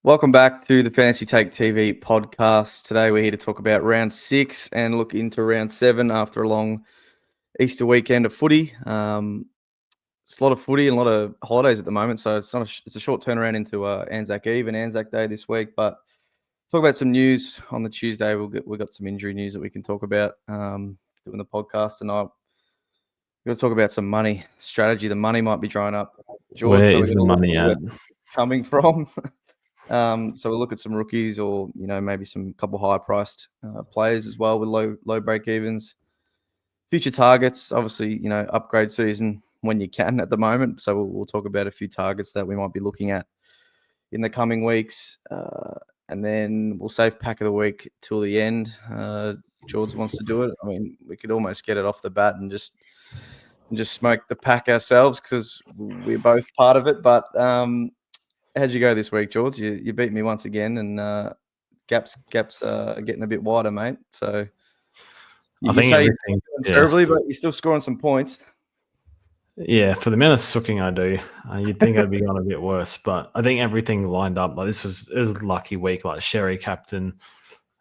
Welcome back to the Fantasy Take TV podcast. Today we're here to talk about round 6 and look into round 7 after a long Easter weekend of footy. It's a lot of footy and a lot of holidays at the moment, so it's a short turnaround into Anzac Eve and Anzac Day this week. But talk about some news on the Tuesday. We've got some injury news that we can talk about doing the podcast tonight. We're going to talk about some money strategy. The money might be drying up, George. Where so is the money at? Coming from? So we'll look at some rookies or, maybe some couple high-priced players as well with low break-evens. Future targets, obviously, upgrade season when you can at the moment. So we'll talk about a few targets that we might be looking at in the coming weeks. And then we'll save pack of the week till the end. George wants to do it. I mean, we could almost get it off the bat and just smoke the pack ourselves because we're both part of it. But how'd you go this week, George? You beat me once again, and gaps are getting a bit wider, mate. So I think everything you're terribly, but you're still scoring some points. Yeah, for the amount of sooking I do, you'd think I'd be on a bit worse. But I think everything lined up. Like this was a lucky week. Like Sherry captain,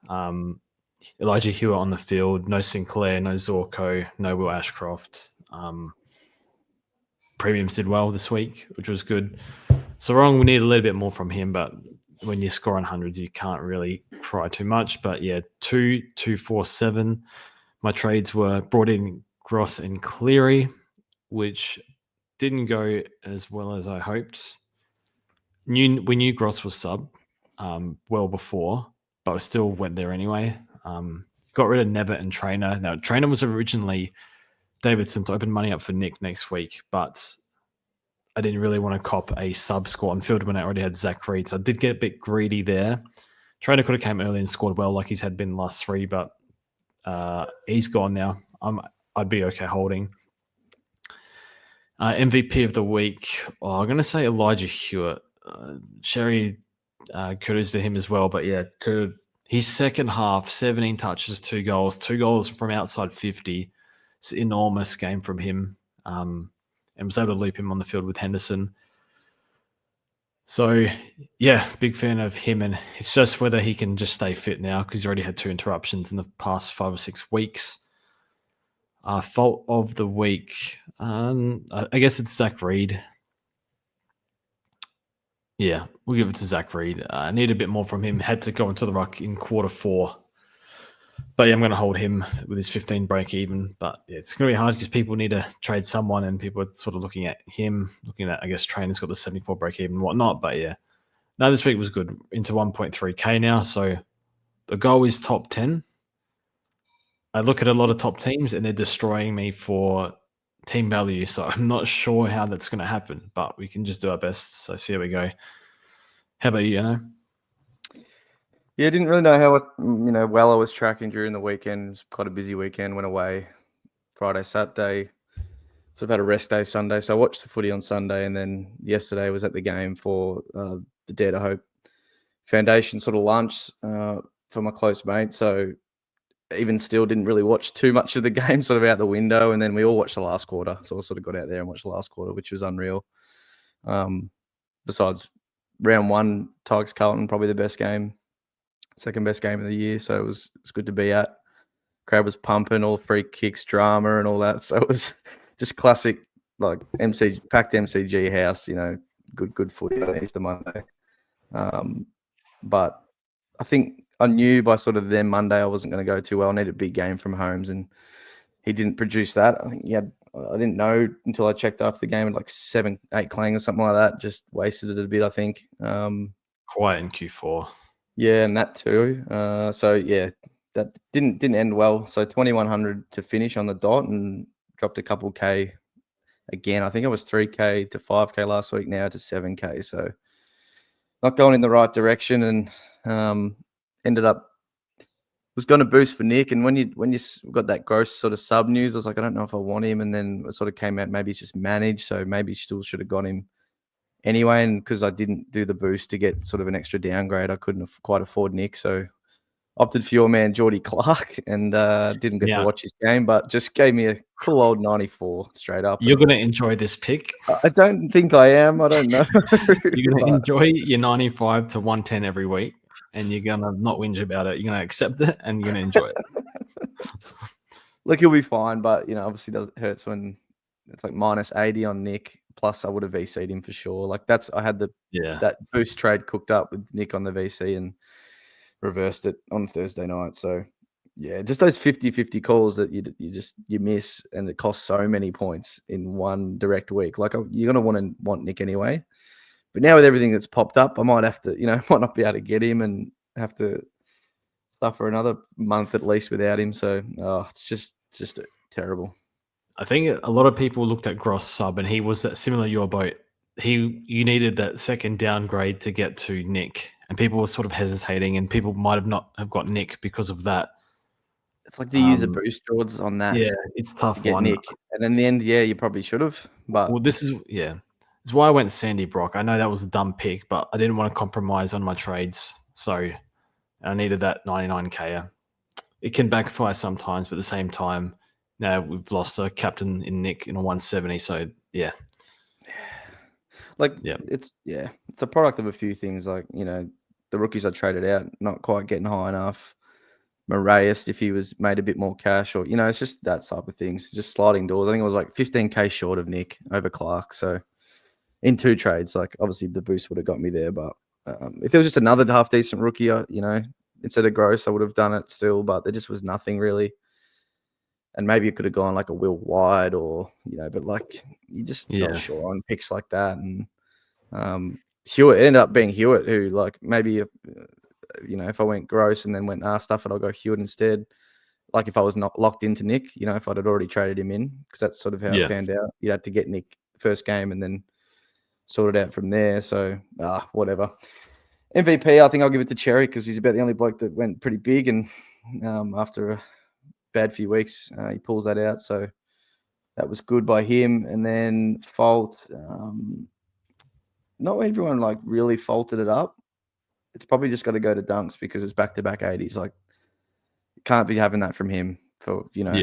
Elijah Hewitt on the field, no Sinclair, no Zorko, no Will Ashcroft. Premiums did well this week, which was good. So we need a little bit more from him, but when you score on hundreds, you can't really cry too much. But yeah, 2, 2, 4, 7. My trades were brought in Gross and Cleary, which didn't go as well as I hoped. We knew Gross was sub well before, but we still went there anyway. Got rid of Nevitt and Trainer. Now, Trainer was originally Davidson to open money up for Nick next week, but I didn't really want to cop a sub score on field when I already had Zach Reed. So I did get a bit greedy there. Trainer could have came early and scored well like he's had been the last 3, but he's gone now. I'd be okay holding. MVP of the week. I'm going to say Elijah Hewitt. Sherry, kudos to him as well. But yeah, to his second half, 17 touches, 2 goals. 2 goals from outside 50. It's an enormous game from him. And was able to loop him on the field with Henderson. So, yeah, big fan of him. And it's just whether he can just stay fit now because he's already had 2 interruptions in the past 5 or 6 weeks. Fault of the week. I guess it's Zach Reed. Yeah, we'll give it to Zach Reed. I need a bit more from him. Had to go into the ruck in quarter 4. But yeah, I'm going to hold him with his 15 break even. But yeah, it's going to be hard because people need to trade someone and people are sort of looking at him, looking at, I guess, Trainer's got the 74 break even and whatnot. But yeah, no, this week was good. Into 1.3K now. So the goal is top 10. I look at a lot of top teams and they're destroying me for team value. So I'm not sure how that's going to happen, but we can just do our best. So here we go. How about you, Yeah, I didn't really know how well I was tracking during the weekend. It was quite a busy weekend. Went away Friday, Saturday. So I've had a rest day Sunday. So I watched the footy on Sunday, and then yesterday was at the game for the Dare to Hope Foundation sort of lunch for my close mate. So even still didn't really watch too much of the game, sort of out the window. And then we all watched the last quarter. So I sort of got out there and watched the last quarter, which was unreal. Besides round 1, Tigers Carlton, probably the best game. Second best game of the year, so it was good to be at. Crowd was pumping, all free kicks, drama, and all that. So it was just classic, like packed MCG house. Good footy on Easter Monday. But I think I knew by sort of then Monday I wasn't going to go too well. I needed a big game from Holmes, and he didn't produce that. I think I didn't know until I checked after the game at like 7, 8 clang or something like that. Just wasted it a bit, I think. Quiet in Q4. Yeah, and that too. So yeah, that didn't end well. So 2,100 to finish on the dot, and dropped a couple K again. I think it was 3K to 5K last week. Now to 7K. So not going in the right direction, and ended up was going to boost for Nick. And when you got that gross sort of sub news, I was like, I don't know if I want him. And then it sort of came out maybe he's just managed, so maybe still should have got him anyway, and because I didn't do the boost to get sort of an extra downgrade, I couldn't quite afford Nick. So opted for your man Geordie Clark and didn't get to Now, watch his game, but just gave me a cool old 94 straight up. you're going to enjoy this pick. I don't think I am. I don't know. You're going to But enjoy your 95 to 110 every week, and you're going to not whinge about it. You're going to accept it, and you're going to enjoy it. look, he'll be fine, but obviously it hurts when it's like minus 80 on Nick. Plus, I would have VC'd him for sure. Like I had that boost trade cooked up with Nick on the VC and reversed it on Thursday night. So yeah, just those 50-50 calls that you miss, and it costs so many points in one direct week. Like you're gonna want Nick anyway. But now with everything that's popped up, I might have to, might not be able to get him and have to suffer another month at least without him. So it's just terrible. I think a lot of people looked at Gross sub, and he was similar to your boat. You needed that second downgrade to get to Nick, and people were sort of hesitating, and people might not have got Nick because of that. It's like the user boost odds on that. Yeah, it's tough to get one. Nick, and in the end, yeah, you probably should have. But this is why I went Sandy Brock. I know that was a dumb pick, but I didn't want to compromise on my trades, so I needed that 99k. It can backfire sometimes, but at the same time, now we've lost a captain in Nick in a 170. So yeah, it's a product of a few things. Like the rookies I traded out not quite getting high enough. Moraes, if he was made a bit more cash, or it's just that type of things, just sliding doors. I think it was like 15k short of Nick over Clark. So in 2 trades, like obviously the boost would have got me there, but if there was just another half decent rookie, instead of Gross, I would have done it still. But there just was nothing really, and maybe it could have gone like a Will Wide or but like you just not sure on picks like that. And Hewitt ended up being Hewitt, who like maybe. If I went Gross and then went stuff it, I'll go Hewitt instead. Like if I was not locked into Nick, if I'd already traded him in, because that's sort of how it panned out. You had to get Nick first game and then sort it out from there. So whatever. MVP, I think I'll give it to Cherry because he's about the only bloke that went pretty big, and after a bad few weeks, he pulls that out. So that was good by him. And then Fault, not everyone like really faulted it up. It's probably just got to go to Dunks because it's back-to-back 80s. Like, can't be having that from him for picking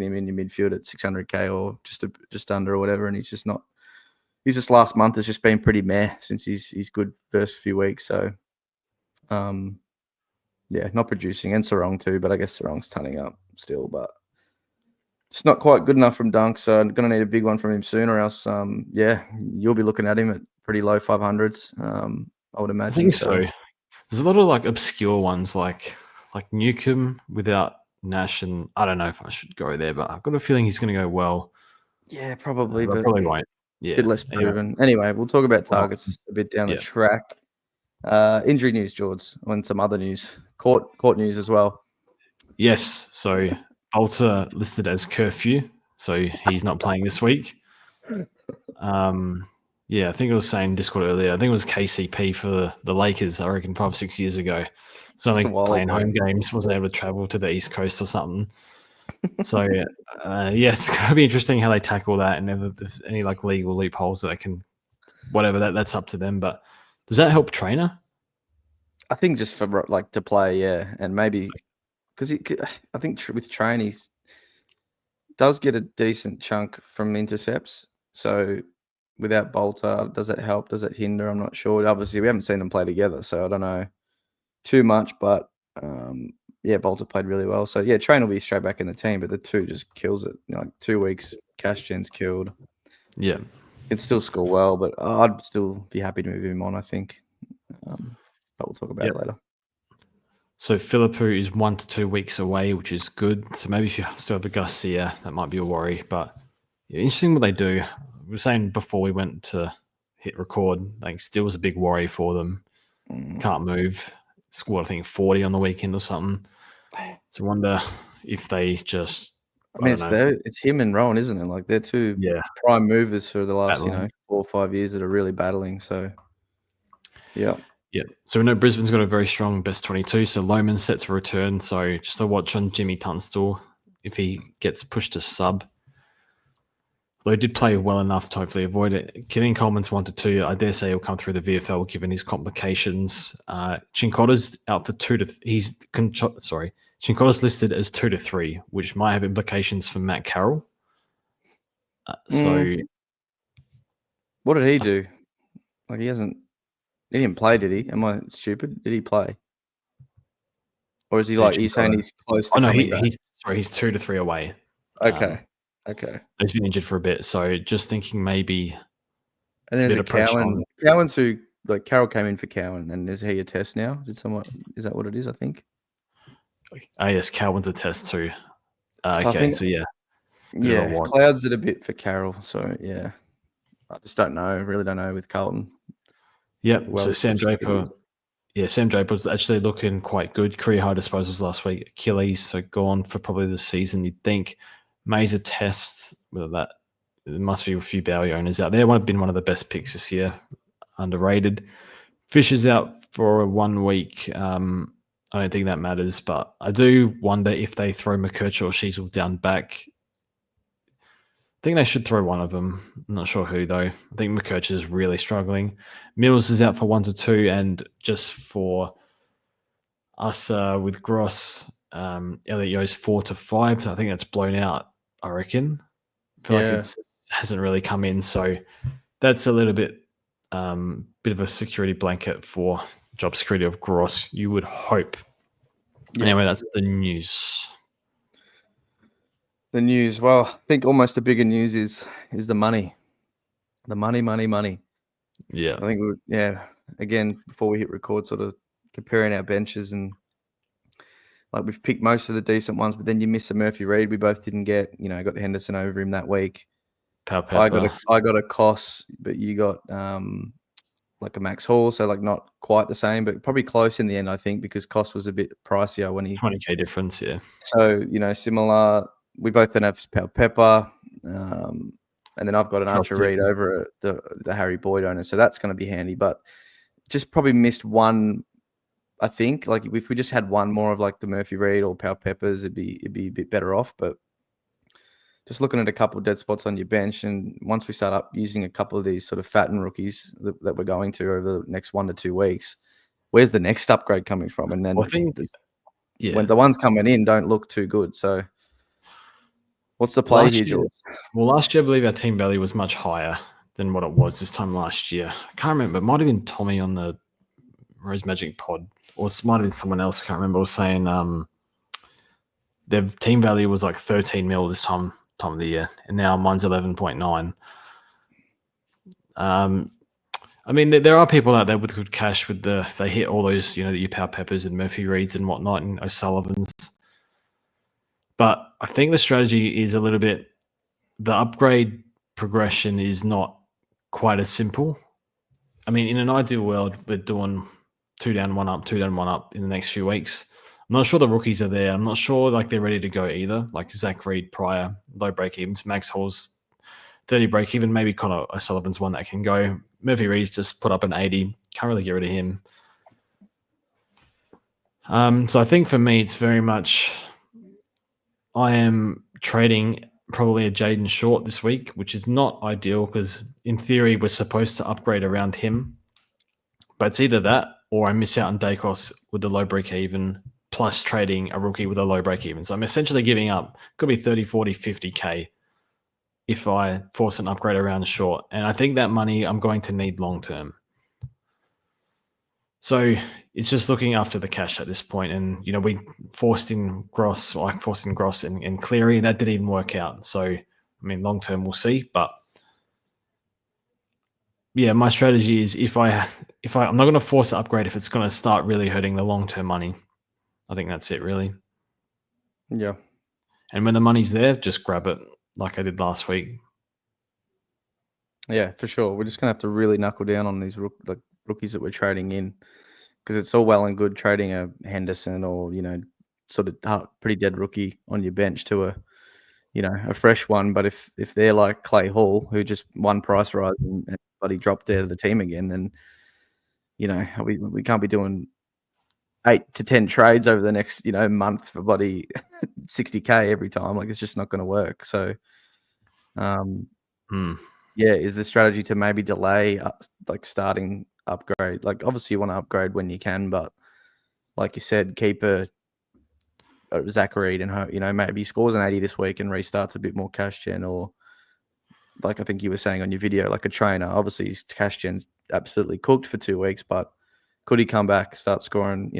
him in your midfield at 600k or just under or whatever. And he's just not. He's just last month has just been pretty meh since he's good first few weeks. So, not producing, and Sarong too. But I guess Sarong's turning up still, but it's not quite good enough from Dunks. So I'm gonna need a big one from him soon, or else, you'll be looking at him at pretty low 500s. I would imagine. I think so. There's a lot of like obscure ones, like Newcomb without Nash, and I don't know if I should go there, but I've got a feeling he's going to go well. Yeah, probably, but but probably won't. Yeah, a bit less proven. Anyway, we'll talk about targets a bit down the track. Injury news, George, and some other news, court news as well. Yes, so Bolter listed as curfew, so he's not playing this week. Yeah, I think I was saying Discord earlier. I think it was KCP for the Lakers, I reckon 5 or 6 years ago. So I think playing home games, wasn't able to travel to the East Coast or something. So, it's going to be interesting how they tackle that, and if there's any like legal loopholes that they can, whatever, that's up to them. But does that help Trainer? I think just for like to play, yeah, and maybe because I think with Train he does get a decent chunk from intercepts. So without Bolter, does it help? Does it hinder? I'm not sure. Obviously, we haven't seen them play together, so I don't know too much. But Bolter played really well. So yeah, Train will be straight back in the team, but the 2 just kills it. Like 2 weeks, Cash Gen's killed. Yeah, can still score well, but I'd still be happy to move him on, I think. But we'll talk about it later. So Philippou is 1 to 2 weeks away, which is good. So maybe if you still have a Garcia, that might be a worry. But interesting what they do. We were saying before we went to hit record, like still was a big worry for them. Can't move. Scored, I think, 40 on the weekend or something. So I wonder if they just. I mean, it's him and Rowan, isn't it? Like they're 2 prime movers for the last 4 or 5 years that are really battling. So yeah. So we know Brisbane's got a very strong best 22. So Lohman's set to return. So just a watch on Jimmy Tunstall if he gets pushed to sub. Though he did play well enough to hopefully avoid it. Kenny Coleman's 1-2. I dare say he'll come through the VFL given his complications. Chincotta's out for 2 to. Chincotta's listed as 2 to 3, which might have implications for Matt Carroll. What did he do? Like he didn't play, did he? Am I stupid? Did he play? Or is he like, you're saying he's close to coming back? He's 2 to 3 away. Okay. He's been injured for a bit, so just thinking maybe. And there's a Cowan. Cowan's who, like, Carroll came in for Cowan, and is he a test now? Is that what it is? I think. Yes, Cowan's a test too. Okay, so yeah. Yeah, clouds it a bit for Carroll, so yeah. I just don't know. Really don't know with Carlton. Yep. So Sam Draper. Yeah, Sam Draper was actually looking quite good. Career high disposals last week. Achilles, so gone for probably the season. You'd think. May's a test. Whether that there must be a few Bowie owners out there. Would have been one of the best picks this year. Underrated. Fisher's out for 1 week. I don't think that matters, but I do wonder if they throw McKercher or Sheasel down back. I think they should throw one of them. I'm not sure who, though. I think McKercher is really struggling. Mills is out for 1 to 2, and just for us with Gross, Elliot Yo's 4 to 5. I think that's blown out, I reckon. I feel like it hasn't really come in, so that's a little bit of a security blanket for job security of Gross, you would hope. Yeah. Anyway, that's the news. The news. Well, I think almost the bigger news is the money. The money. Yeah. I think again, before we hit record, sort of comparing our benches, and like we've picked most of the decent ones, but then you miss a Murphy Reid. We both didn't get, got Henderson over him that week. I got a Koss, but you got like a Max Hall, so like not quite the same, but probably close in the end, I think, because Koss was a bit pricier when he 20K difference, yeah. So similar. We both then have Pepper, and then I've got an Archer Reid over the Harry Boyd owner, so that's going to be handy. But just probably missed one. I think like if we just had one more of like the Murphy Reid or Pal Peppers, it'd be a bit better off. But just looking at a couple of dead spots on your bench, and once we start up using a couple of these sort of fattened rookies that we're going to over the next 1 to 2 weeks, where's the next upgrade coming from? And then I think when the ones coming in don't look too good, so. What's the play here, George? Well, last year I believe our team value was much higher than what it was this time last year. I can't remember. It might have been Tommy on the Rose Magic pod, or it might have been someone else. I can't remember. Was saying their team value was like 13 mil this time of the year, and now mine's 11.9. I mean, there are people out there with good cash if they hit all those, your Power Peppers and Murphy Reids and whatnot and O'Sullivans. But I think the strategy is a little bit, the upgrade progression is not quite as simple. I mean, in an ideal world, we're doing 2 down, 1 up, 2 down, 1 up in the next few weeks. I'm not sure the rookies are there. I'm not sure like they're ready to go either. Like Zach Reid, Pryor, low break evens, Max Hall's 30 break even, maybe Connor O'Sullivan's one that can go. Murphy Reid's just put up an 80. Can't really get rid of him. So I think for me, it's very much I am trading probably a Jaden Short this week, which is not ideal because in theory we're supposed to upgrade around him. But it's either that or I miss out on Dacos with the low break even plus trading a rookie with a low break even. So I'm essentially giving up, could be 30, 40, 50K if I force an upgrade around Short. And I think that money I'm going to need long term. So it's just looking after the cash at this point. And, we forced in Gross and Cleary, and that didn't even work out. So, I mean, long term we'll see. But yeah, my strategy is I'm not going to force an upgrade if it's going to start really hurting the long term money. I think that's it, really. Yeah. And when the money's there, just grab it like I did last week. Yeah, for sure. We're just going to have to really knuckle down on these rookies that we're trading in, because it's all well and good trading a Henderson or, sort of pretty dead rookie on your bench to a fresh one. But if they're like Clay Hall, who just one price rise and bloody dropped out of the team again, then, we can't be doing 8 to 10 trades over the next, month for bloody 60K every time. Like, it's just not going to work. So, Yeah, is the strategy to maybe delay like starting upgrade? Like obviously you want to upgrade when you can, but like you said, keep a Zachary and hope, maybe he scores an 80 this week and restarts a bit more cash gen, or like I think you were saying on your video, like a trainer. Obviously his cash gen's absolutely cooked for 2 weeks, but could he come back, start scoring,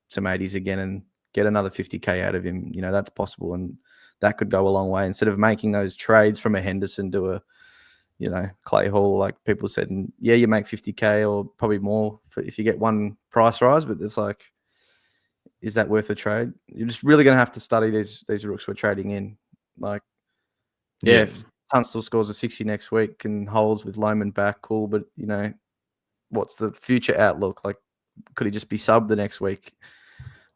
some 80s again and get another 50K out of him? That's possible, and that could go a long way instead of making those trades from a Henderson to a Clay Hall, like people said. And yeah, you make 50K or probably more if you get one price rise, but it's like, is that worth a trade? You're just really going to have to study these rooks we're trading in. Like, yeah, if Tunstall scores a 60 next week and holds with Loman back, cool. But, what's the future outlook? Like, could he just be subbed the next week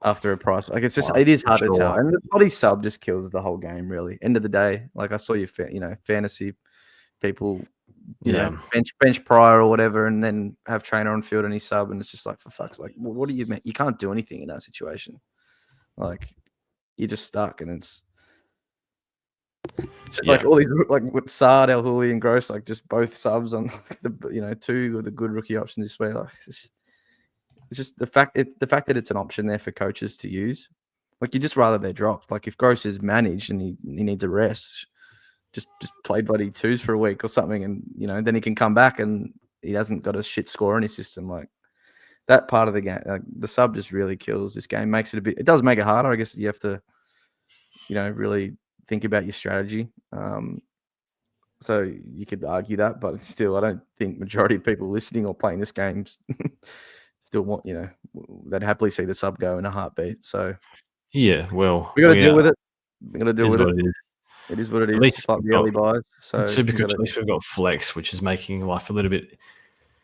after a price? Like, it is hard to tell. And the body sub just kills the whole game, really. End of the day, like I saw your, fantasy people, bench Pryor or whatever, and then have trainer on field and he sub, and it's just like, for fuck's like, what do you mean? You can't do anything in that situation. Like, you're just stuck, and it's like all these, like with Sard, El Houli, and Gross, like just both subs on the two of the good rookie options this way. Like, it's just the fact that it's an option there for coaches to use. Like, you just rather they're dropped. Like, if Gross is managed and he needs a rest, just play bloody twos for a week or something, and then he can come back and he hasn't got a shit score in his system. Like, that part of the game, like, the sub just really kills this game. Makes it it does make it harder. I guess you have to, really think about your strategy. So you could argue that, but still, I don't think majority of people listening or playing this game still want, they'd happily see the sub go in a heartbeat. So yeah, well, we got to deal with it. We got to deal with it. It is what it is. At least it's like the early buys. So Supercoach, at least we've got flex, which is making life a little bit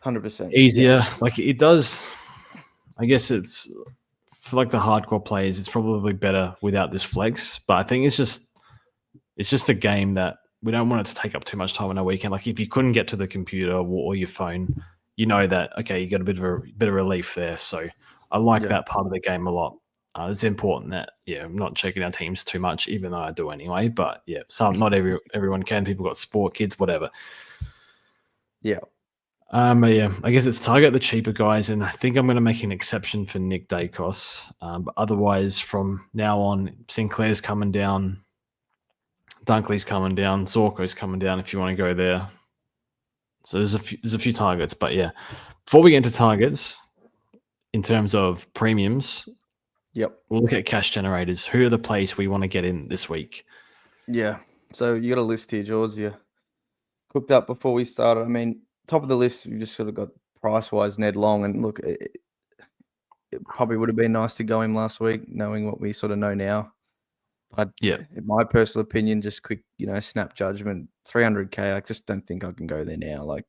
100% easier. Yeah. Like, it does. I guess it's for like the hardcore players, it's probably better without this flex. But I think it's just a game that we don't want it to take up too much time on a weekend. Like, if you couldn't get to the computer or your phone, that okay, you get a bit of relief there. So I like that part of the game a lot. It's important that I'm not checking our teams too much, even though I do anyway. But not everyone can. People got sport, kids, whatever. Yeah. But I guess it's target the cheaper guys, and I think I'm going to make an exception for Nick Dacos. But otherwise, from now on, Sinclair's coming down, Dunkley's coming down, Zorko's coming down. If you want to go there, so there's a few targets. But before we get into targets, in terms of premiums, we'll look at cash generators. Who are the plays we want to get in this week? Yeah. So you got a list here, George. You cooked up before we started. I mean, top of the list, we just sort of got price-wise Ned Long. And look, it probably would have been nice to go him last week, knowing what we sort of know now. But in my personal opinion, just quick, snap judgment, 300K, I just don't think I can go there now. Like,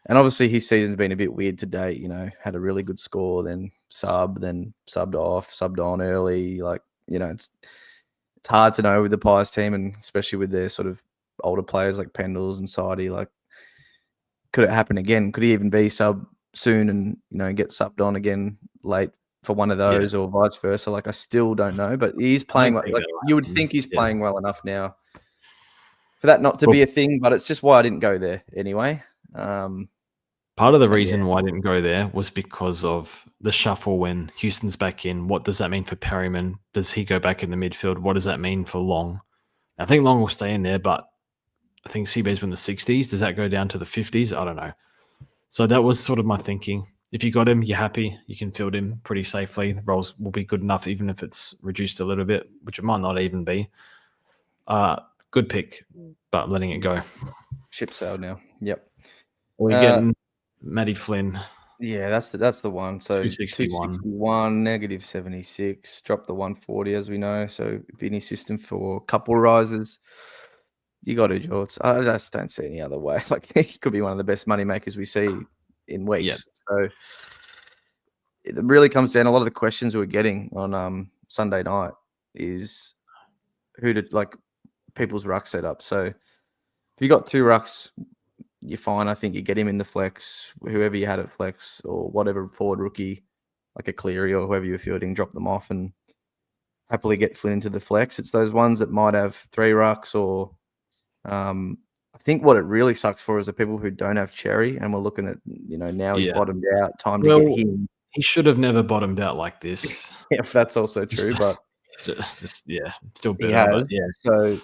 and obviously his season's been a bit weird to date, had a really good score, then subbed off, subbed on early. Like, it's hard to know with the Pies team, and especially with their sort of older players like Pendles and Sidey. Like, could it happen again? Could he even be sub soon and get subbed on again late for one of those, or vice versa? Like, I still don't know, but he's playing like you would think he's playing well enough now for that not to be a thing. But it's just why I didn't go there anyway. Part of the reason why I didn't go there was because of the shuffle when Houston's back in. What does that mean for Perryman? Does he go back in the midfield? What does that mean for Long? I think Long will stay in there, but I think Seabair's in the 60s. Does that go down to the 50s? I don't know. So that was sort of my thinking. If you got him, you're happy. You can field him pretty safely. The rolls will be good enough, even if it's reduced a little bit, which it might not even be. Good pick, but letting it go. Ship sailed now. Yep. We're getting Matty Flynn. Yeah, that's the one. So 261, negative 76, dropped the 140 as we know. So in his system for a couple rises, you got to, George. I just don't see any other way. Like, he could be one of the best money makers we see in weeks. So it really comes down. A lot of the questions we're getting on Sunday night is who to, like, people's ruck setup. So if you got two rucks, you're fine. I think you get him in the flex, whoever you had at flex, or whatever forward rookie, like a Cleary or whoever you're fielding, drop them off and happily get Flynn into the flex. It's those ones that might have three rucks or I think what it really sucks for is the people who don't have Cherry, and we're looking at, now he's Yeah. bottomed out, time to Well, get him. he should have never bottomed out like this. Yeah, that's also true, but Still he bitter, but has. yeah. So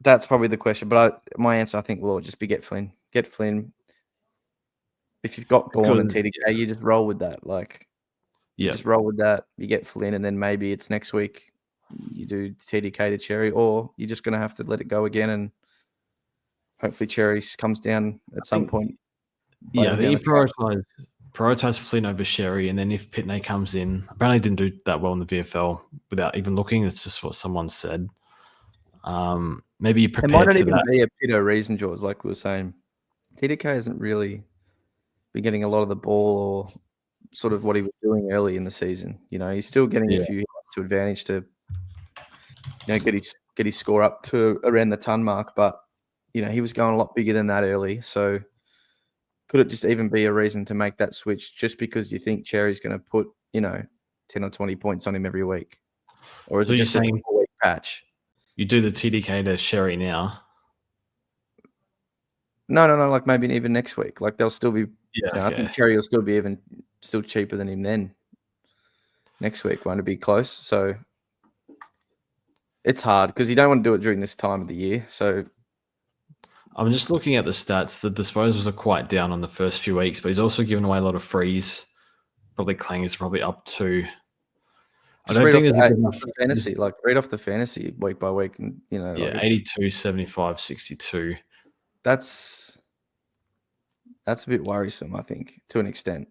that's probably the question. But my answer, I think, will just be get Flynn. Get Flynn. If you've got Gorn and Because TDK, you just roll with that. You yeah, just roll with that. You get Flynn, and then maybe it's next week you do TDK to Cherry, or you're just going to have to let it go again, and hopefully Cherry comes down at some point. I Later think down you the track. prioritize Flynn over Sherry, and then if Pitney comes in, apparently didn't do that well in the VFL without even looking. It's just what someone said. Maybe you It might prepared not for even that. be a Pito reason, George, like we were saying. TDK hasn't really been getting a lot of the ball or sort of what he was doing early in the season. He's still getting a Yeah, few hits to advantage to, get his score up to around the ton mark. But, he was going a lot bigger than that early. So could it just even be a reason to make that switch just because you think Cherry's going to put, 10 or 20 points on him every week? Or is so it you're just a saying 4-week patch? you do the TDK to Sherry now? No, like maybe even next week. Like they'll still be, Yeah, I okay. think Cherry will still be still cheaper than him then. Next week won't it be close? So it's hard because you don't want to do it during this time of the year. So I'm just looking at the stats. The disposals are quite down on the first few weeks, but he's also given away a lot of frees. Probably Clang is probably up to. I just don't read think off there's a good off enough. the fantasy, read off the fantasy week by week, and Yeah, it's 82, 75, 62. that's a bit worrisome. I think to an extent.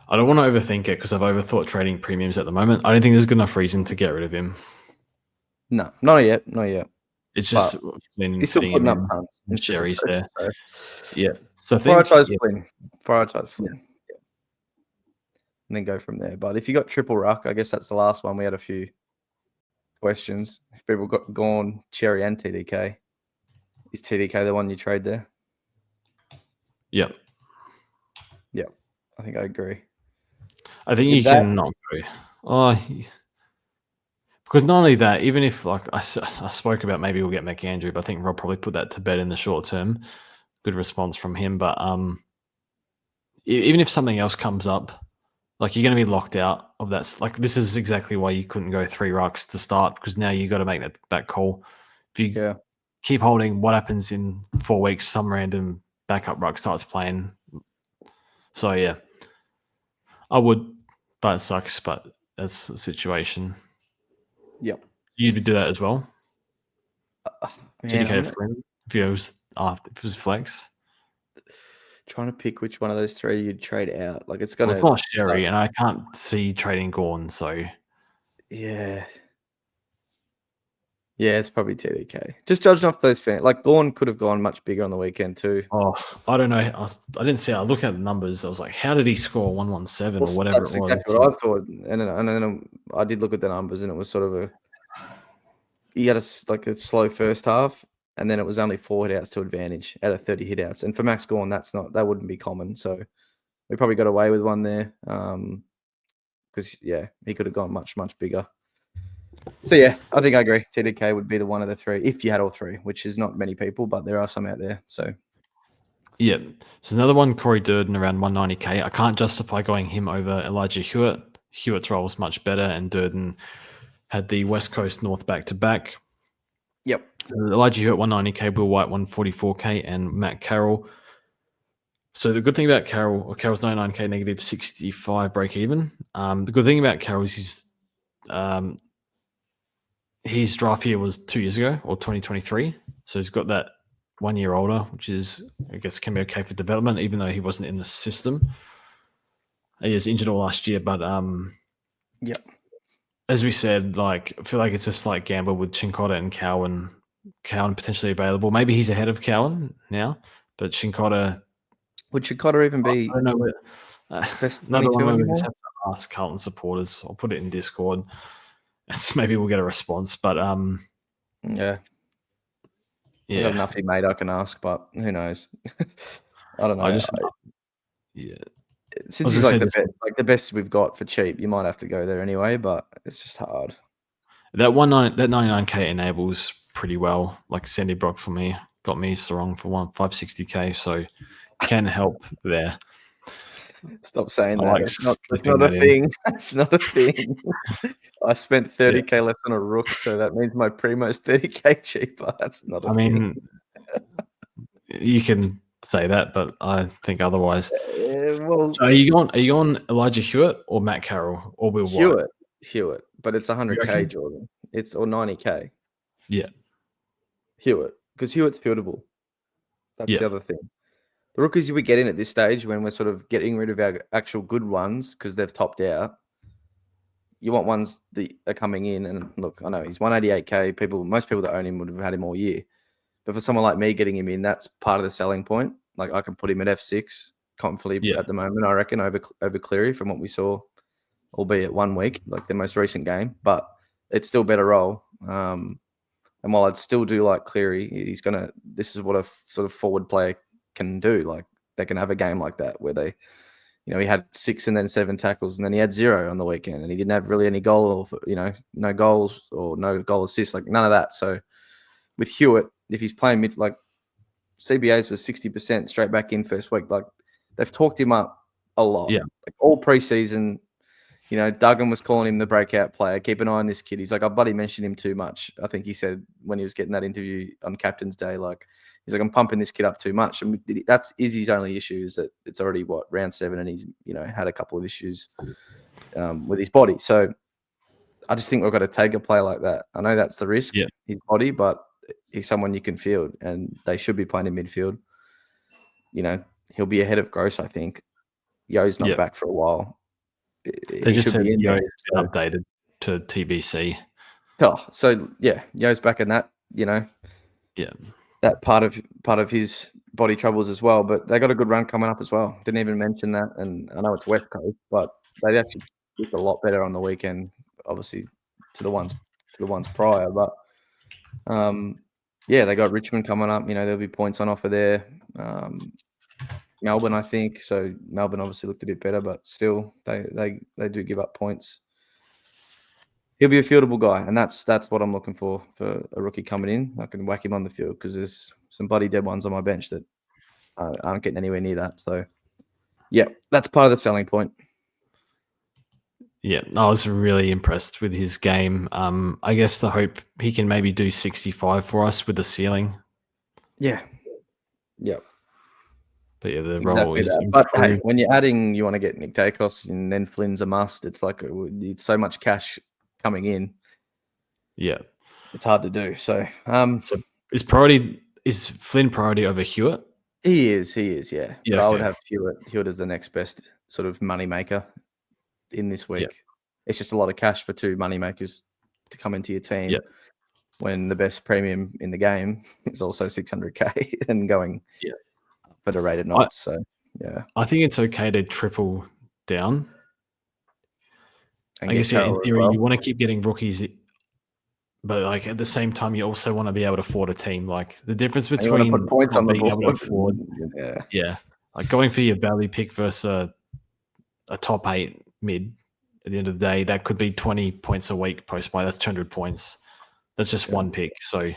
I don't want to overthink it because I've overthought trading premiums at the moment. I don't think there's good enough reason to get rid of him. No, not yet, not yet. It's But just Flynn he's still fitting him putting up in. tons And in Sherry's SuperCoach. there. So Yeah. So I think prioritize Flynn. Prioritize Flynn. Yeah. And then go from there. But if you got triple ruck, I guess that's the last one. We had a few questions. If people got Gorn, Cherry, and TDK, is TDK the one you trade there? Yeah. Yeah, I think I agree. I think With you that, can not go. Because not only that, even if I spoke about maybe we'll get McAndrew, but I think Rob probably put that to bed in the short term. Good response from him. But even if something else comes up, you're going to be locked out of that. This is exactly why you couldn't go 3 rucks to start, because now you got to make that call. If you keep holding, what happens in 4 weeks? Some random backup ruck starts playing. So yeah, I would, but it sucks. But that's the situation. Yep. You'd do that as well. Man, TDK friend if it was flex. Trying to pick which one of those 3 you'd trade out. It's Well, gonna. it's not Sherry, and I can't see trading Gorn. So Yeah. Yeah, it's probably TDK. Just judging off those fans, Gorn could have gone much bigger on the weekend too. oh, I don't know. I didn't see. I looked at the numbers. I was like, how did he score 117 or whatever That's it was? exactly what I thought. And then I did look at the numbers, and it was sort of he had a slow first half, and then it was only 4 hitouts to advantage out of 30 hitouts. And for Max Gorn, that wouldn't be common. So we probably got away with one there. Because he could have gone much, much bigger. So yeah, I think I agree. TDK would be the one of the 3 if you had all 3, which is not many people, but there are some out there. So yeah, so another one, Corey Durden around 190k. I can't justify going him over Elijah Hewitt. Hewitt's role was much better, and Durden had the West Coast North back to back. Yep. Elijah Hewitt 190k, Will White 144k, and Matt Carroll. So the good thing about Carroll's 99k negative 65 break even. The good thing about Carroll is his draft year was 2 years ago, or 2023. So he's got that 1 year older, which is, I guess, can be okay for development, even though he wasn't in the system. He was injured all last year, but Yep. as we said, I feel like it's a slight gamble with Chincotta and Cowan potentially available. Maybe he's ahead of Cowan now, but Chincotta. Would Chincotta even be? I don't know. Best Another 22 one where we anymore? just have to ask Carlton supporters. I'll put it in Discord. Maybe we'll get a response, but Yeah. I got nothing, mate. I can ask, but who knows? I don't know. Since he's the best we've got for cheap, you might have to go there anyway. But it's just hard. That 99k enables pretty well, like Sandy Brock for me. got me Sarong for 560k, so can help there. Stop saying I that. like That's slipping not a that in. thing. That's not a thing. I spent 30k less on a rook, so that means my primo's 30k cheaper. That's not a I thing. mean, you can say that, but I think otherwise. Well, So are you on Elijah Hewitt or Matt Carroll or Will White? Hewitt, but it's You 100k, reckon? Jordan. It's or 90k. Yeah, Hewitt, because Hewitt's fieldable. That's yeah, the other thing. The rookies we get in at this stage, when we're sort of getting rid of our actual good ones because they've topped out, you want ones that are coming in. And look, I know he's 188k. Most people that own him would have had him all year. But for someone like me getting him in, that's part of the selling point. Like I can put him at F6 comfortably at the moment, I reckon, over Cleary from what we saw, albeit 1 week, like the most recent game. But it's still better role. And while I'd still do like Cleary, this is what a sort of forward player can do. Like they can have a game like that where they, he had 6 and then 7 tackles and then he had 0 on the weekend and he didn't have really any goal or, no goals or no goal assists, like none of that. So with Hewitt, if he's playing mid, like CBA's was 60% straight back in first week, like they've talked him up a lot. yeah, Like all preseason, Duggan was calling him the breakout player. Keep an eye on this kid. He's like, I buddy mentioned him too much. I think he said when he was getting that interview on Captain's Day, like, he's like, I'm pumping this kid up too much. And that's Izzy's only issue is that it's already, round 7 and he's, had a couple of issues with his body. So I just think we've got to take a player like that. I know that's the risk, his body, but he's someone you can field and they should be playing in midfield. He'll be ahead of Gross, I think. Yo's not back for a while. They He just should said be in Yo's there. been updated to TBC. Oh, so yeah, Yo's back in that, that part of his body troubles as well. But they got a good run coming up as well. Didn't even mention that, and I know it's West Coast, but they actually did a lot better on the weekend, obviously to the ones prior. But yeah, they got Richmond coming up. There'll be points on offer there. Melbourne, I think. So Melbourne obviously looked a bit better, but still they do give up points. He'll be a fieldable guy, and that's what I'm looking for a rookie coming in. I can whack him on the field because there's some bloody dead ones on my bench that aren't getting anywhere near that. So, yeah, that's part of the selling point. Yeah, I was really impressed with his game. I guess the hope he can maybe do 65 for us with the ceiling. Yeah. But yeah, the Exactly role is that. improved. But hey, when you're adding, you want to get Nick Dacos and then Flynn's a must. It's like it's so much cash coming in. Yeah, it's hard to do. So is Flynn priority over Hewitt? He is, yeah. But Yeah, I would have Hewitt as the next best sort of money maker in this week. Yeah. It's just a lot of cash for 2 money makers to come into your team. Yeah. When the best premium in the game is also 600k and going at a rate of knots. So yeah, I think it's okay to triple down. And I guess in theory you want to keep getting rookies, but like at the same time you also want to be able to afford a team. Like the difference between put points on the being able to board. afford, like going for your value pick versus a top 8 mid. At the end of the day, that could be 20 points a week post buy. That's 200 points. That's just one pick. So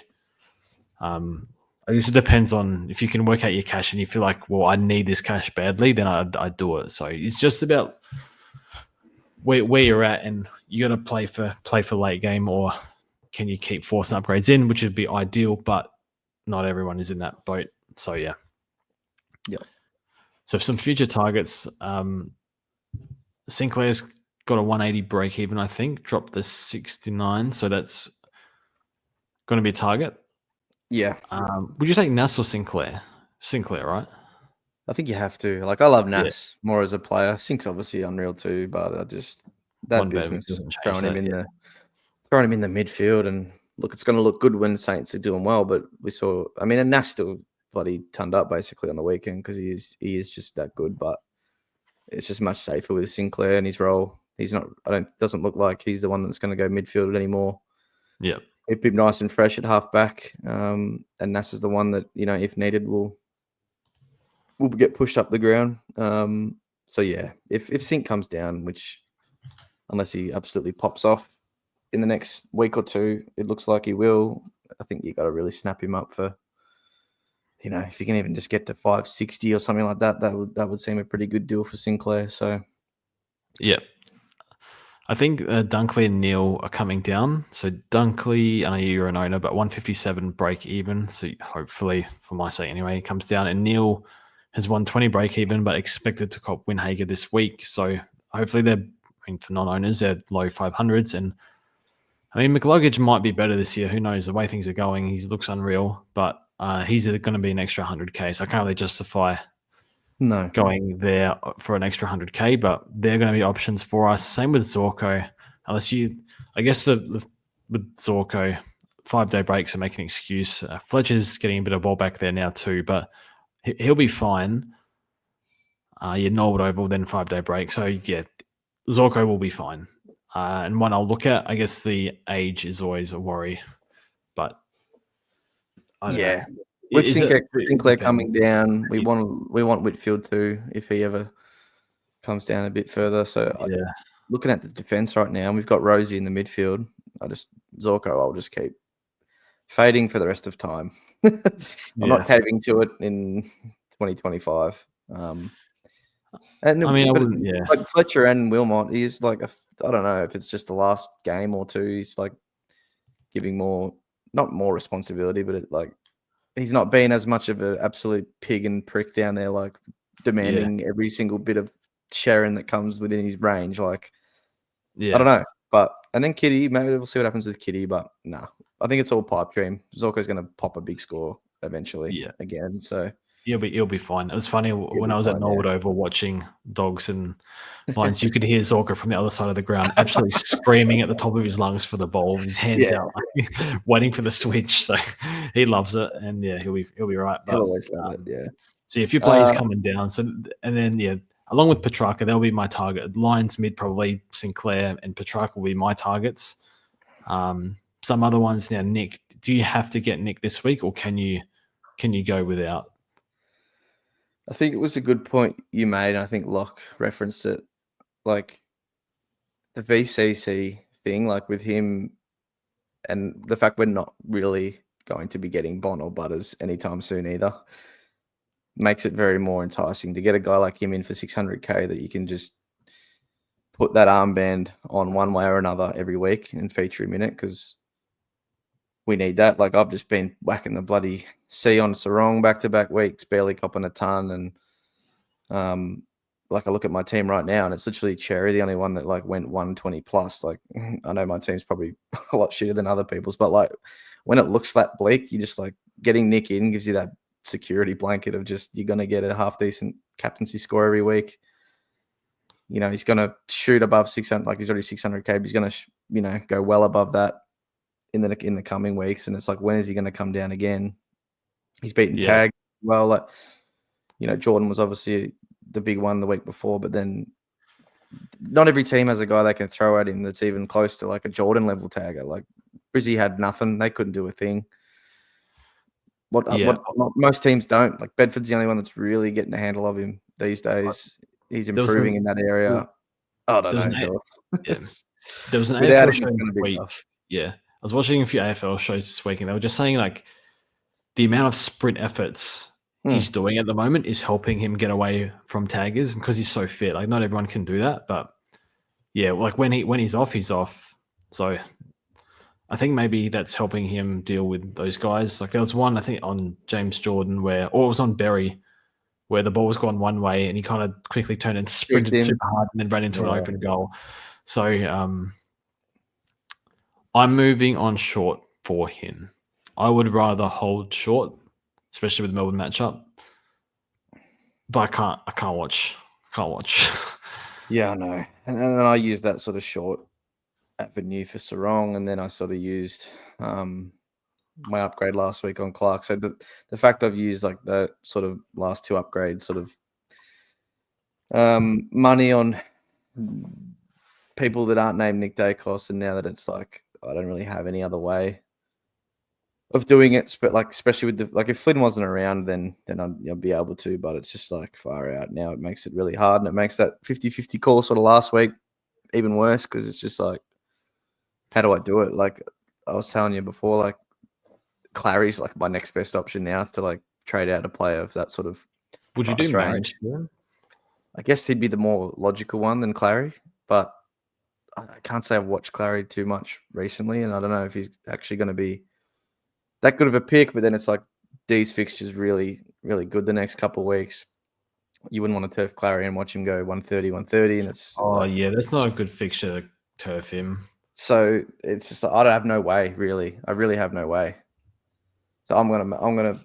I guess it depends on if you can work out your cash and you feel like, well, I need this cash badly, then I'd do it. So it's just about where you're at, and you got to play for late game, or can you keep forcing upgrades in, which would be ideal, but not everyone is in that boat. So yeah. So some future targets, Sinclair's got a 180 break even, I think, dropped the 69. So that's going to be a target. Yeah. Would you take Nas or Sinclair? Sinclair, right? I think you have to. Like, I love Nas more as a player. Sink's obviously unreal too, but I just that business throwing him in the midfield, and look, it's going to look good when Saints are doing well. But we saw, and Nas still bloody turned up basically on the weekend because he is just that good. But it's just much safer with Sinclair and his role. He's not. Doesn't look like he's the one that's going to go midfield anymore. Yeah. Keep him nice and fresh at halfback, and Nas is the one that if needed will get pushed up the ground. So yeah, if Sink comes down, which unless he absolutely pops off in the next week or two, it looks like he will. I think you got to really snap him up for if you can even just get to 560 or something like that, that would seem a pretty good deal for Sinclair. So Yeah. I think Dunkley and Neil are coming down. So Dunkley, I know you're an owner, but 157 break even. So hopefully, for my sake anyway, it comes down. And Neil has 120 break even, but expected to cop Winhager this week. So hopefully for non-owners, they're low 500s. And I mean, McLuggage might be better this year. Who knows? The way things are going, he looks unreal, but he's going to be an extra 100K. So I can't really justify no, going there for an extra 100K, but they're going to be options for us. Same with Zorko, unless I guess with Zorko, 5-day breaks are making an excuse. Fletcher's getting a bit of ball back there now too, but he'll be fine. Norwood Oval, then 5-day break. So yeah, Zorko will be fine. And one I'll look at, I guess the age is always a worry, but I don't know. With Is Sinclair coming depends. down, we want Whitfield too if he ever comes down a bit further. So Yeah. looking at the defense right now, we've got Rosie in the midfield. Zorko, I'll just keep fading for the rest of time. I'm not caving to it in 2025. I mean, I wouldn't. Yeah. Like Fletcher and Wilmot, he's like I don't know if it's just the last game or two. He's like giving not more responsibility, but he's not being as much of an absolute pig and prick down there, like demanding every single bit of sharing that comes within his range. Like, I don't know. And then Kitty, maybe we'll see what happens with Kitty, but nah, I think it's all pipe dream. Zorko's going to pop a big score eventually again. So he'll be fine. It was funny when I was at Norwood Oval watching Dogs and Lions, you could hear Zorko from the other side of the ground absolutely screaming at the top of his lungs for the ball, with his hands out, like, waiting for the switch. So he loves it, and he'll be right. But, he'll always love it. Yeah. So a few players coming down. So and then along with Petrarca, they'll be my target. Lions mid probably Sinclair and Petrarca will be my targets. Some other ones now. Nick, do you have to get Nick this week, or can you go without? I think it was a good point you made. I think Locke referenced it, like the VCC thing, like with him, and the fact we're not really going to be getting Bon or Butters anytime soon either, makes it very more enticing to get a guy like him in for 600K that you can just put that armband on one way or another every week and feature him in it, because we need that. Like, I've just been whacking the bloody C on Sarong back-to-back weeks, barely copping a ton. And like, I look at my team right now and it's literally Cherry, the only one that like went 120 plus. Like, I know my team's probably a lot shitter than other people's, but like when it looks that bleak, you just like getting Nick in gives you that security blanket of just, you're going to get a half decent captaincy score every week. He's going to shoot above 600, like he's already 600K, but he's going to, go well above that in the coming weeks. And it's like, when is he going to come down again? He's beaten Tag well. Like, Jordan was obviously the big one the week before, but then not every team has a guy they can throw at him that's even close to like a Jordan level tagger. Like Brizzy had nothing; they couldn't do a thing. What most teams don't. Like Bedford's the only one that's really getting a handle of him these days. He's improving in that area. I don't know. There was an AFL show this week. Yeah, I was watching a few AFL shows this week, and they were just saying like the amount of sprint efforts he's doing at the moment is helping him get away from taggers, because he's so fit. Like, not everyone can do that, but like when he's off, he's off. So I think maybe that's helping him deal with those guys. Like, there was one, I think, on James Jordan or it was on Berry, where the ball was gone one way and he kind of quickly turned and sprinted super hard and then ran into an open goal. So I'm moving on short for him. I would rather hold short, especially with the Melbourne matchup. But I can't watch. Yeah, I know. And I use that sort of short avenue for Sarong, and then I sort of used my upgrade last week on Clark. So the fact I've used like the sort of last two upgrades, sort of money on people that aren't named Nick Dacos, and now that it's like I don't really have any other way of doing it, but like especially with if Flynn wasn't around, then I'd be able to, but it's just like far out now. It makes it really hard, and it makes that 50-50 call sort of last week even worse, because it's just like, how do I do it? Like I was telling you before, like Clary's like my next best option now to like trade out a player of that sort of Would you price do range. Marriage to him? I guess he'd be the more logical one than Clary, but I can't say I've watched Clary too much recently, and I don't know if he's actually going to be that good of a pick. But then it's like D's fixture's really, really good the next couple of weeks. You wouldn't want to turf Clary and watch him go 130, 130, and it's Yeah, that's not a good fixture to turf him. So it's just I don't have no way really. I really have no way. So I'm gonna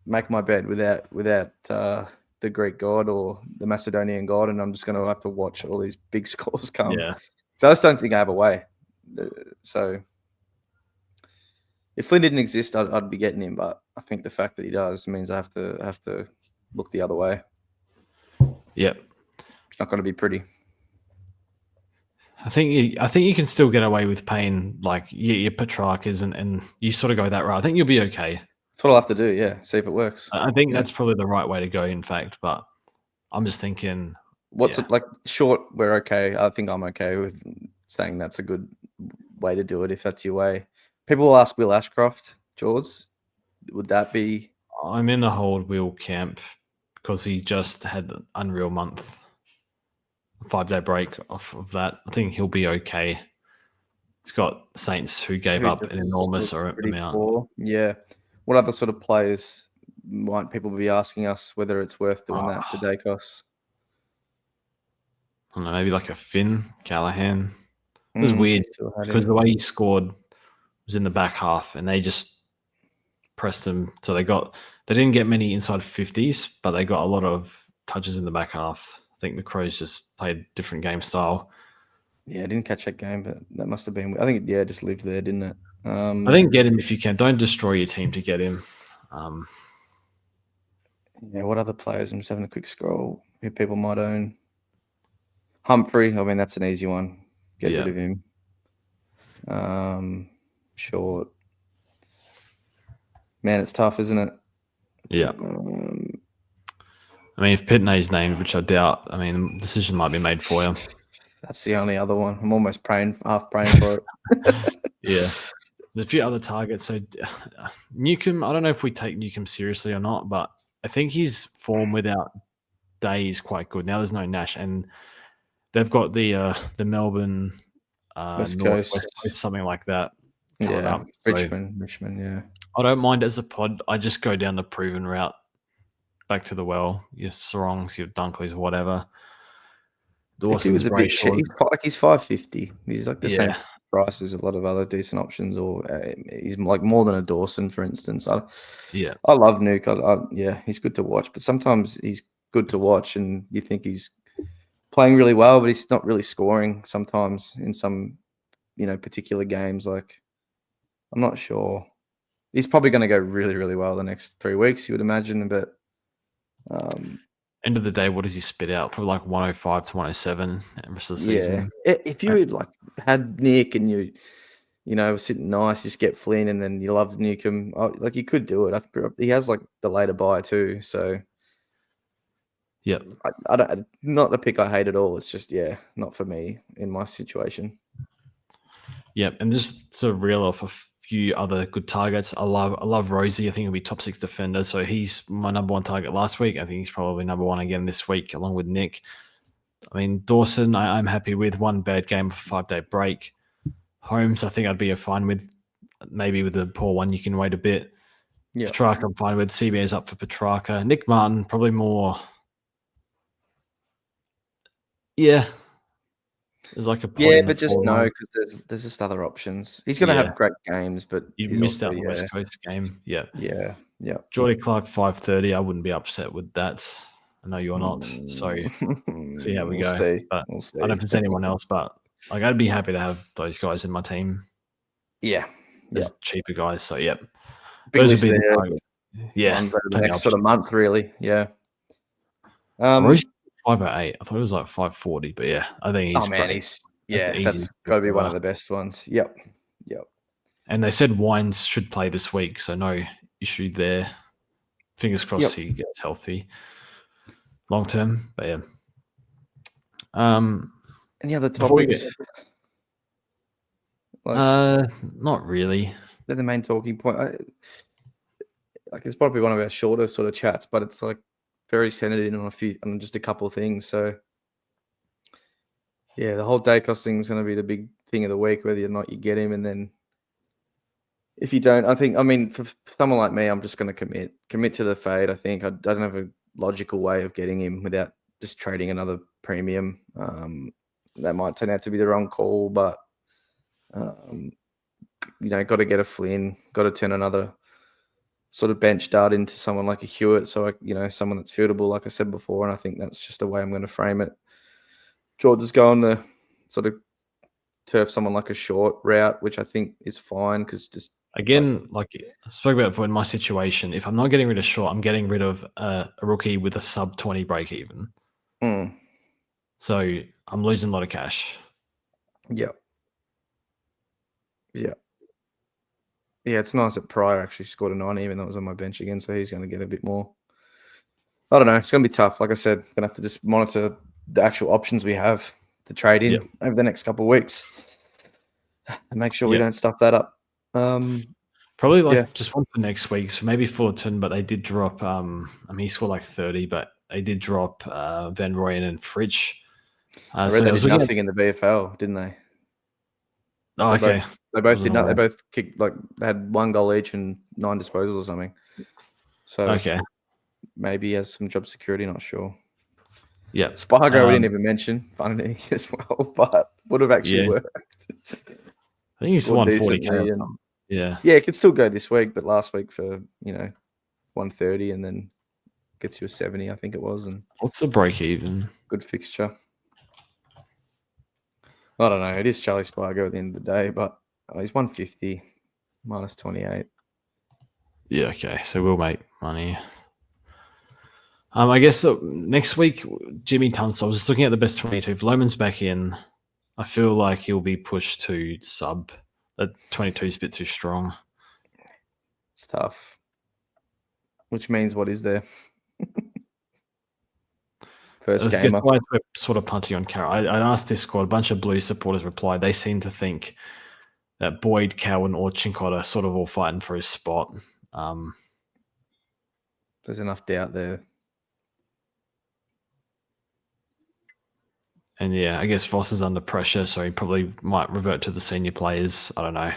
make my bed without the Greek god or the Macedonian god, and I'm just gonna have to watch all these big scores come. Yeah. So I just don't think I have a way. So if Flynn didn't exist, I'd be getting him, but I think the fact that he does means I have to look the other way. Yep. It's not going to be pretty. I think you can still get away with paying like your Petrarchas and you sort of go that route. I think you'll be okay. That's what I'll have to do. Yeah, see if it works. I think that's probably the right way to go, in fact. But I'm just thinking, what's it like? Short, we're okay. I think I'm okay with saying that's a good way to do it if that's your way. People will ask Will Ashcroft, George. Would that be? I'm in the hold Will camp because he just had an unreal month. 5-day break off of that. I think he'll be okay. He's got Saints who gave up an enormous amount. Poor. Yeah. What other sort of players might people be asking us whether it's worth doing that to Dacos? I don't know, maybe like a Finn Callahan. It was weird because the way he scored was in the back half, and they just pressed him. So they didn't get many inside 50s, but they got a lot of touches in the back half. I think the Crows just played different game style. Yeah, I didn't catch that game, but that must have been. I think it just lived there, didn't it? I think get him if you can. Don't destroy your team to get him. Yeah, what other players? I'm just having a quick scroll. Who people might own? Humphrey. I mean, that's an easy one. Get rid of him. Short. Man, it's tough, isn't it? Yeah. I mean, if Pitney's named, which I doubt, I mean, the decision might be made for you. That's the only other one. I'm almost half praying for it. Yeah. There's a few other targets. So Newcomb, I don't know if we take Newcomb seriously or not, but I think his form without Day is quite good. Now there's no Nash, and they've got the Melbourne West Northwest Coast, Coast, something like that coming up. So Richmond, yeah. I don't mind as a pod. I just go down the proven route, back to the well. Your Sorongs, your Dunkleys, whatever. He was a bit cheap. He's 550. He's like the same price as a lot of other decent options, or he's like more than a Dawson, for instance. I love Nuke. He's good to watch, but sometimes he's good to watch, and you think he's playing really well, but he's not really scoring. Sometimes in some, particular games, like I'm not sure. He's probably going to go really, really well the next 3 weeks, you would imagine, but. End of the day, what does he spit out? Probably like 105 to 107 the rest of the season. If you had Nick and you sitting nice, just get Flynn, and then you loved Newcomb, like you could do it. He has like the later buy too, so yeah, I don't. Not a pick I hate at all. It's just not for me in my situation. Yep, and just sort of reel off a few other good targets. I love Rosie. I think he'll be top 6 defender. So he's my number 1 target last week. I think he's probably number 1 again this week, along with Nick. I mean, Dawson, I'm happy with. 1 bad game for 5-day break. Holmes, I think I'd be fine with. Maybe with the poor one, you can wait a bit. Yeah. Petrarca, I'm fine with. CBA's up for Petrarca. Nick Martin, probably more. Yeah. There's like a but just no, because there's just other options. He's going to have great games, but you've missed out on the West Coast game. Yeah. Geordie Clark 5:30. I wouldn't be upset with that. I know you're not. So see how we go. But I don't know if there's anyone else, but like I'd be happy to have those guys in my team. Yeah. There's cheaper guys. So Big those would be the targets. Yeah. The next sort of month, really. Yeah. Royce 508. I thought it was like 540, but yeah, I think he's that's got to be one of the best ones. Yep. And they said Wines should play this week, so no issue there. Fingers crossed he gets healthy long term. But yeah. Any other topics? Not really. They're the main talking point. like it's probably one of our shorter sort of chats, but it's like very centered in on just a couple of things. So yeah, the whole Dacos thing is going to be the big thing of the week, whether or not you get him, and then if you don't, I mean, for someone like me, I'm just going to commit to the fade. I think I don't have a logical way of getting him without just trading another premium. That might turn out to be the wrong call, but got to get a Flynn, got to turn another sort of bench dart into someone like a Hewitt. So, someone that's fieldable, like I said before, and I think that's just the way I'm going to frame it. George is going the sort of turf someone like a short route, which I think is fine because just again, like I spoke about before in my situation, if I'm not getting rid of short, I'm getting rid of a rookie with a sub 20 break even. So I'm losing a lot of cash. Yeah. Yeah. Yeah, it's nice that Pryor actually scored a 90, even though it was on my bench again, so he's going to get a bit more. I don't know. It's going to be tough. Like I said, going to have to just monitor the actual options we have to trade in over the next couple of weeks and make sure we don't stuff that up. Probably just one for next week. So maybe Fullerton, but they did drop. He scored like 30, but they did drop Van Rooyen and Fridge. I read they did nothing in the VFL, didn't they? Oh, okay. They both did not. They both kicked they had 1 goal each and 9 disposals or something. So maybe he has some job security. Not sure. Yeah, Spargo we didn't even mention, funny as well, but would have actually worked. I think he's 140K. Yeah, it could still go this week, but last week for 130 and then gets you a 70, I think it was. And what's the break even? Good fixture. I don't know. It is Charlie Spargo at the end of the day, but he's 150 minus 28. Yeah, okay. So we'll make money. I guess next week, Jimmy Tunstall. I was just looking at the best 22. If Loman's back in, I feel like he'll be pushed to sub. That 22 is a bit too strong. It's tough. Which means what is there? First gamer. We're sort of punting on Carroll. I asked Discord, a bunch of Blue supporters replied. They seem to think that Boyd, Cowan, or Chincotta are sort of all fighting for his spot. There's enough doubt there. And I guess Voss is under pressure, so he probably might revert to the senior players. I don't know.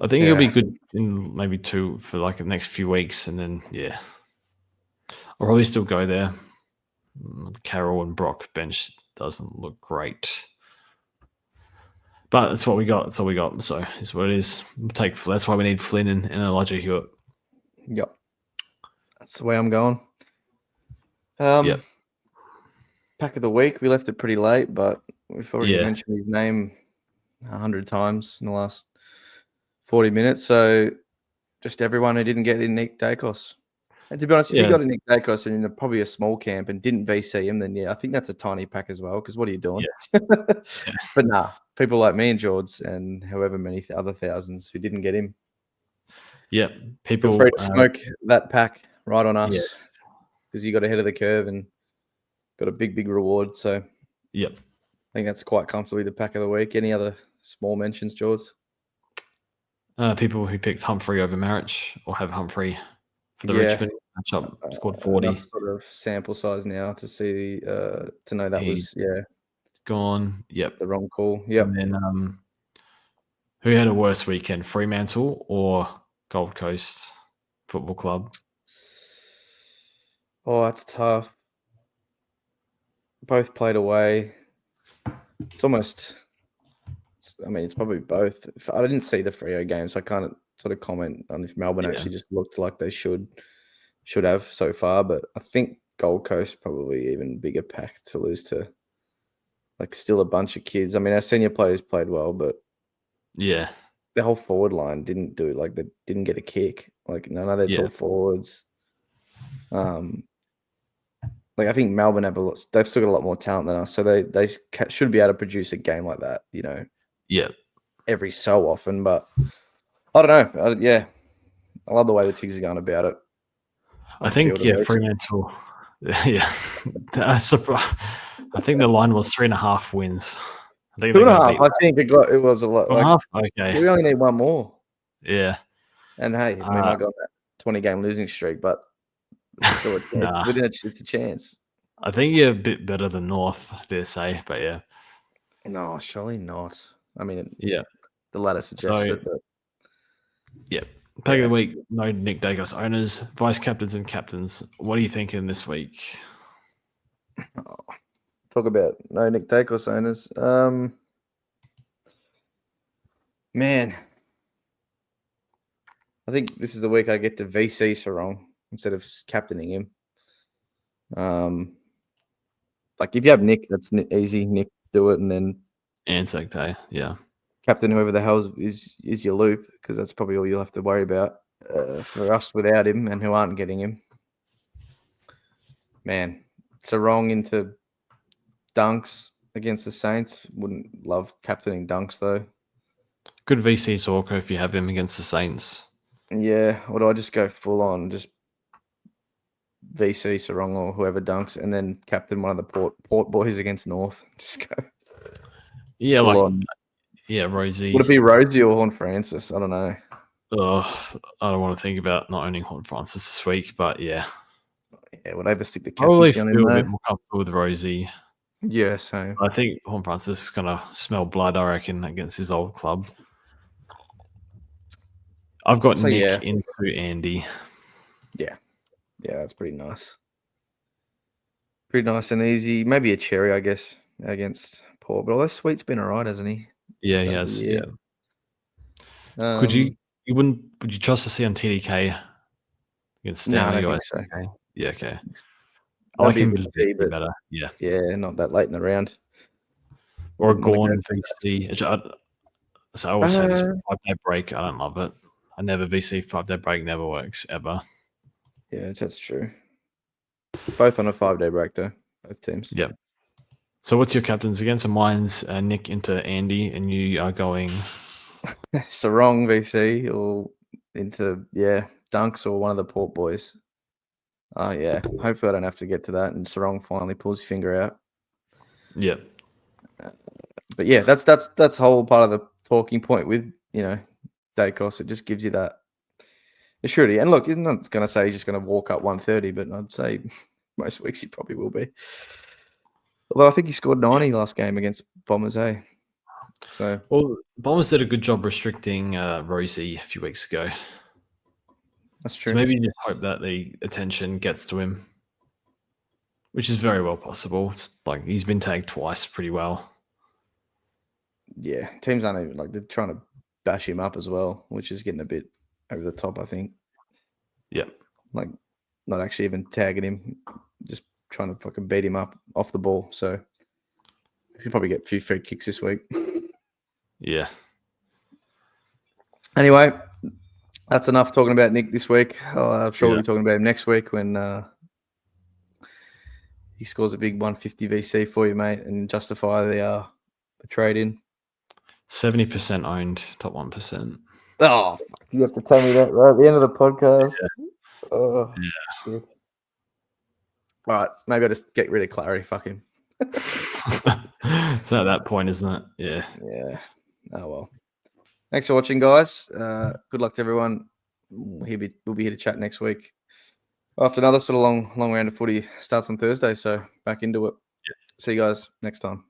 I think he'll be good in maybe 2 for like the next few weeks, and then I'll probably still go there. Carroll and Brock bench doesn't look great, but that's what we got. That's all we got. So it's what it is. That's why we need Flynn and Elijah Hewitt. Yep, that's the way I'm going. Pack of the week. We left it pretty late, but we've already mentioned his name 100 times in the last 40 minutes. So just everyone who didn't get in Nick Dacos. And to be honest, if you got a Nick Dacos and in probably a small camp and didn't VC him, then I think that's a tiny pack as well. Because what are you doing? But nah, people like me and George and however many other thousands who didn't get him. Yeah, people feel free to smoke that pack right on us because you got ahead of the curve and got a big reward. So I think that's quite comfortably the pack of the week. Any other small mentions, George? People who picked Humphrey over Marich or have Humphrey for the Richmond matchup scored 40. Enough sort of sample size now to see to know that was gone. Yep, the wrong call. Yep. And then who had a worse weekend, Fremantle or Gold Coast Football Club? Oh, that's tough. Both played away. It's almost. It's probably both. I didn't see the Freo game, so I can't sort of comment on if Melbourne actually just looked like they should have so far. But I think Gold Coast probably even bigger pack to lose to. Like still a bunch of kids. Our senior players played well, but the whole forward line didn't do they didn't get a kick. Like none of their top forwards. I think Melbourne they've still got a lot more talent than us, so they should be able to produce a game like that. Every so often, but I don't know. I love the way the Tigs are going about it. I think Fremantle. I think the line was 3.5 wins. I think 2.5. I think it was a lot. 2.5. Okay, we only need one more. Yeah, And hey, we might go on that 20-game losing streak, but it's still Nah, it's a chance. I think you're a bit better than North, dare say, but yeah. No, surely not. I mean, Yeah. the ladder suggests So, it, but yeah. Pack of yeah. the week, no Nick Dacos owners, vice captains, and captains. What are you thinking this week? Talk about no Nick Dacos owners. Man, I think this is the week I get to VC Sarong instead of captaining him. Like if you have Nick, that's easy. Nick, do it, and then Anzac Day, yeah. captain whoever the hell is your loop, because that's probably all you'll have to worry about for us without him and who aren't getting him. Man, Sarong into Dunks against the Saints. Wouldn't love captaining Dunks though. Good VC Zorko if you have him against the Saints. Yeah, or do I just go full on, just VC Sarong or whoever dunks, and then captain one of the Port boys against North? Just go. Yeah, full like on. yeah, Rosie. Would it be Rosie or Horn Francis? I don't know. I don't want to think about not owning Horn Francis this week, but yeah. Yeah, would I ever stick the Probably captaincy on him feel a bit though? more comfortable with Rosie. Yeah, same. I think Horn Francis is going to smell blood, I reckon, against his old club. I've got So, Nick yeah. into Andy. Yeah, that's pretty nice. Pretty nice and easy. Maybe a cherry, I guess, against Port. But although Sweet's been all right, hasn't he? Yeah, Just he over has. the Yeah. year. Would you trust to see on TDK against No, I Stanley don't or think so. SDK? Yeah, okay. I That'd like be a him bit as steep, VC but better. Yeah. yeah, not that late in the round. Or a Wouldn't wanna go Gorn for VC. So I always say this that. 5-day break. I don't love it. I never VC 5-day break never works ever. Yeah, that's true. Both on a 5-day break, though. Both teams. Yeah. So what's your captains again? So mine's Nick into Andy, and you are going Sarong VC or into Dunks or one of the Port boys. Oh yeah. Hopefully I don't have to get to that and Sarong finally pulls his finger out. yeah. But yeah, that's whole part of the talking point with Dacos. It just gives you that surety. And look, I'm not going to say he's just going to walk up 130, but I'd say most weeks he probably will be. Although I think he scored 90 last game against Bombers, eh? So Well, Bombers did a good job restricting Rosie a few weeks ago. that's true. So maybe you just hope that the attention gets to him, which is very well possible. It's like he's been tagged twice pretty well. Yeah, teams aren't even they're trying to bash him up as well, which is getting a bit over the top, I think. Yeah. Like not actually even tagging him, just trying to fucking beat him up off the ball. So he'll probably get a few free kicks this week. Yeah. Anyway, that's enough talking about Nick this week. I'm sure we'll Yeah. be talking about him next week when he scores a big 150 VC for you, mate, and justify the trade in. 70% owned, top 1%. Oh, fuck. You have to tell me that right at the end of the podcast. Yeah. Oh, shit. All right, maybe I'll just get rid of Clary. Fuck him. It's at that point, isn't it? Yeah. Yeah. Oh, well. Thanks for watching, guys. Good luck to everyone. We'll be here to chat next week after another sort of long round of footy. Starts on Thursday, so back into it. Yeah. See you guys next time.